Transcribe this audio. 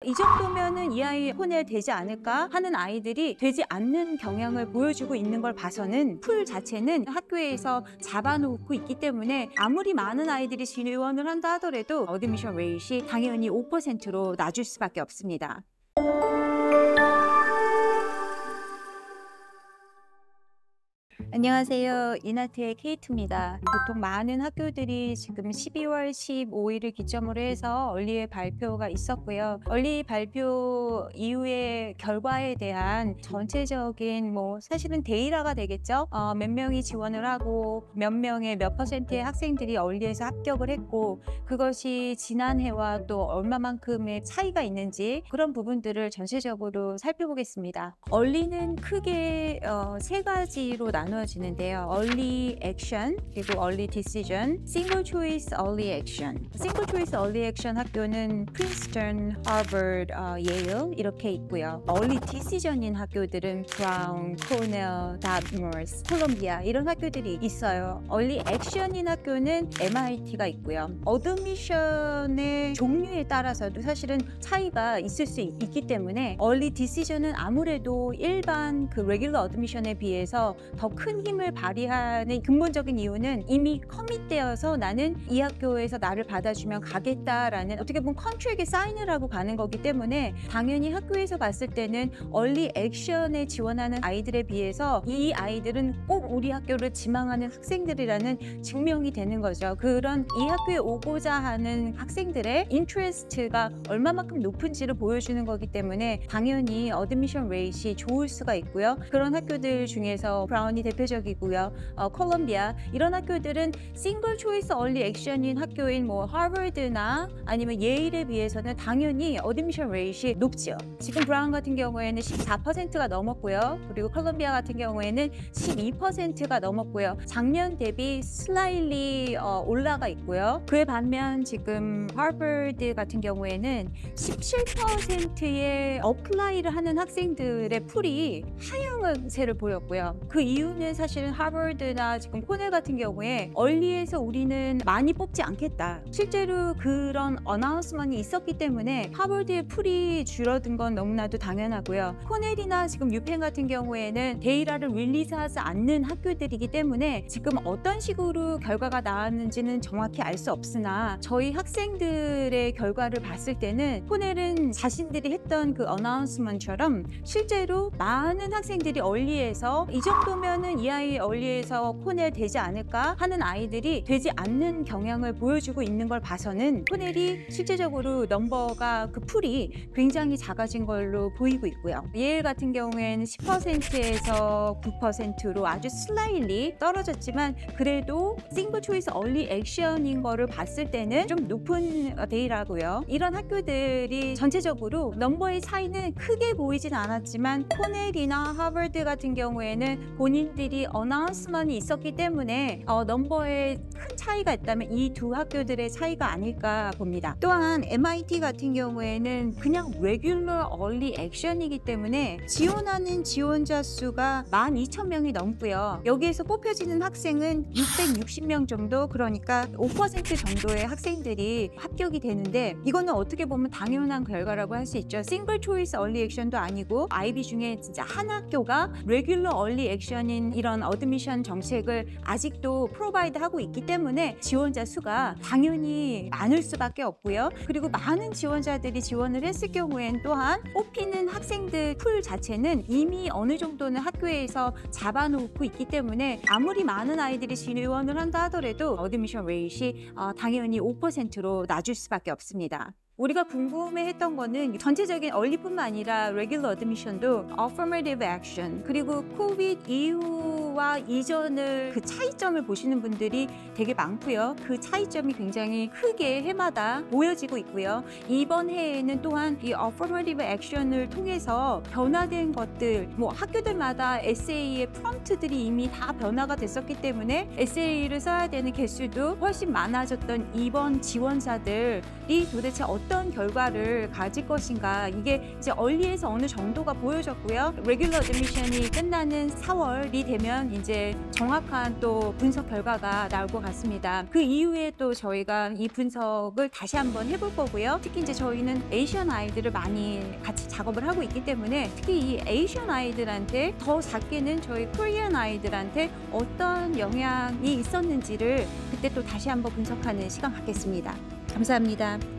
이 정도면은 이 아이 코넬 되지 않을까 하는 아이들이 되지 않는 경향을 보여주고 있는 걸 봐서는 풀 자체는 학교에서 잡아놓고 있기 때문에 아무리 많은 아이들이 지원을 한다 하더라도 어드미션 레이트이 당연히 5%로 낮을 수밖에 없습니다. 안녕하세요. 이나트의 케이트입니다. 보통 많은 학교들이 지금 12월 15일을 기점으로 해서 얼리의 발표가 있었고요. 얼리 발표 이후의 결과에 대한 전체적인 사실은 데이터가 되겠죠. 몇 명이 지원을 하고 몇 명의 몇 퍼센트의 학생들이 얼리에서 합격을 했고 그것이 지난해와 또 얼마만큼의 차이가 있는지 그런 부분들을 전체적으로 살펴보겠습니다. 얼리는 크게 세 가지로 나누어지는데요. Early Action, 그리고 Early Decision, Single Choice Early Action. Single Choice Early Action 학교는 프린스턴, 하버드, 예일 이렇게 있고요. Early Decision인 학교들은 브라운, 코넬, 다트머스, 콜롬비아 이런 학교들이 있어요. Early Action인 학교는 MIT가 있고요. 어드미션의 종류에 따라서도 사실은 차이가 있을 수 있기 때문에 Early Decision은 아무래도 일반 그 레귤러 어드미션에 비해서 더 큰 힘을 발휘하는 근본적인 이유는 이미 커밋되어서 나는 이 학교에서 나를 받아주면 가겠다라는 어떻게 보면 컨트랙에 사인을 하고 가는 거기 때문에 당연히 학교에서 봤을 때는 얼리 액션에 지원하는 아이들에 비해서 이 아이들은 꼭 우리 학교를 지망하는 학생들이라는 증명이 되는 거죠. 그런 이 학교에 오고자 하는 학생들의 인트레스트가 얼마만큼 높은지를 보여주는 거기 때문에 당연히 어드미션 레이트이 좋을 수가 있고요. 그런 학교들 중에서 브라운이 대표적이고요. 콜롬비아 이런 학교들은 싱글 초이스 얼리 액션인 학교인 하버드나 아니면 예일에 비해서는 당연히 어드미션 레이트이 높죠. 지금 브라운 같은 경우에는 14%가 넘었고요. 그리고 콜롬비아 같은 경우에는 12%가 넘었고요. 작년 대비 슬라일리 올라가 있고요. 그에 반면 지금 하버드 같은 경우에는 17%의 어플라이를 하는 학생들의 풀이 하향세를 보였고요. 그 이유는 사실은 하버드나 지금 코넬 같은 경우에 얼리에서 우리는 많이 뽑지 않겠다. 실제로 그런 어나운스먼이 있었기 때문에 하버드의 풀이 줄어든 건 너무나도 당연하고요. 코넬이나 지금 유펜 같은 경우에는 데이터를 릴리즈하지 않는 학교들이기 때문에 지금 어떤 식으로 결과가 나왔는지는 정확히 알 수 없으나 저희 학생들의 결과를 봤을 때는 코넬은 자신들이 했던 그 어나운스먼처럼 실제로 많은 학생들이 얼리에서 이 정도면은 이 아이 얼리에서 코넬 되지 않을까 하는 아이들이 되지 않는 경향을 보여주고 있는 걸 봐서는 코넬이 실제적으로 넘버가 그 풀이 굉장히 작아진 걸로 보이고 있고요. 예일 같은 경우에는 10%에서 9%로 아주 슬라일리 떨어졌지만 그래도 싱글 초이스 얼리 액션인 거를 봤을 때는 좀 높은 데이터고요. 이런 학교들이 전체적으로 넘버의 차이는 크게 보이진 않았지만 코넬이나 하버드 같은 경우에는 본인들이 어나운스먼이 있었기 때문에 넘버에 큰 차이가 있다면 이 두 학교들의 차이가 아닐까 봅니다. 또한 MIT 같은 경우에는 그냥 레귤러 얼리 액션이기 때문에 지원하는 지원자 수가 12,000명이 넘고요. 여기에서 뽑혀지는 학생은 660명 정도, 그러니까 5% 정도의 학생들이 합격이 되는데 이거는 어떻게 보면 당연한 결과라고 할 수 있죠. 싱글 초이스 얼리 액션도 아니고 아이비 중에 진짜 한 학교가 레귤러 얼리 액션인 이런 어드미션 정책을 아직도 프로바이드 하고 있기 때문에 지원자 수가 당연히 많을 수밖에 없고요. 그리고 많은 지원자들이 지원을 했을 경우엔 또한 뽑히는 학생들 풀 자체는 이미 어느 정도는 학교에서 잡아놓고 있기 때문에 아무리 많은 아이들이 지원을 한다 하더라도 어드미션 레이트이 당연히 5%로 낮을 수밖에 없습니다. 우리가 궁금해했던 거는 전체적인 얼리뿐만 아니라 레귤러 어드미션도 affirmative action 그리고 코비드 이후와 이전을 그 차이점을 보시는 분들이 되게 많고요. 그 차이점이 굉장히 크게 해마다 보여지고 있고요. 이번 해에는 또한 이 affirmative action을 통해서 변화된 것들, 학교들마다 에세이의 프롬프트들이 이미 다 변화가 됐었기 때문에 에세이를 써야 되는 개수도 훨씬 많아졌던 이번 지원자들이 도대체 어떤 결과를 가질 것인가, 이게 이제 얼리에서 어느 정도가 보여졌고요. 레귤러 어드미션이 끝나는 4월이 되면 어떤 이제 정확한 또 분석 결과가 나올 것 같습니다. 그 이후에 또 저희가 이 분석을 다시 한번 해볼 거고요. 특히 이제 저희는 에이시안 아이들을 많이 같이 작업을 하고 있기 때문에 특히 이 에이시안 아이들한테 더 작게는 저희 코리안 아이들한테 어떤 영향이 있었는지를 그때 또 다시 한번 분석하는 시간 갖겠습니다. 감사합니다.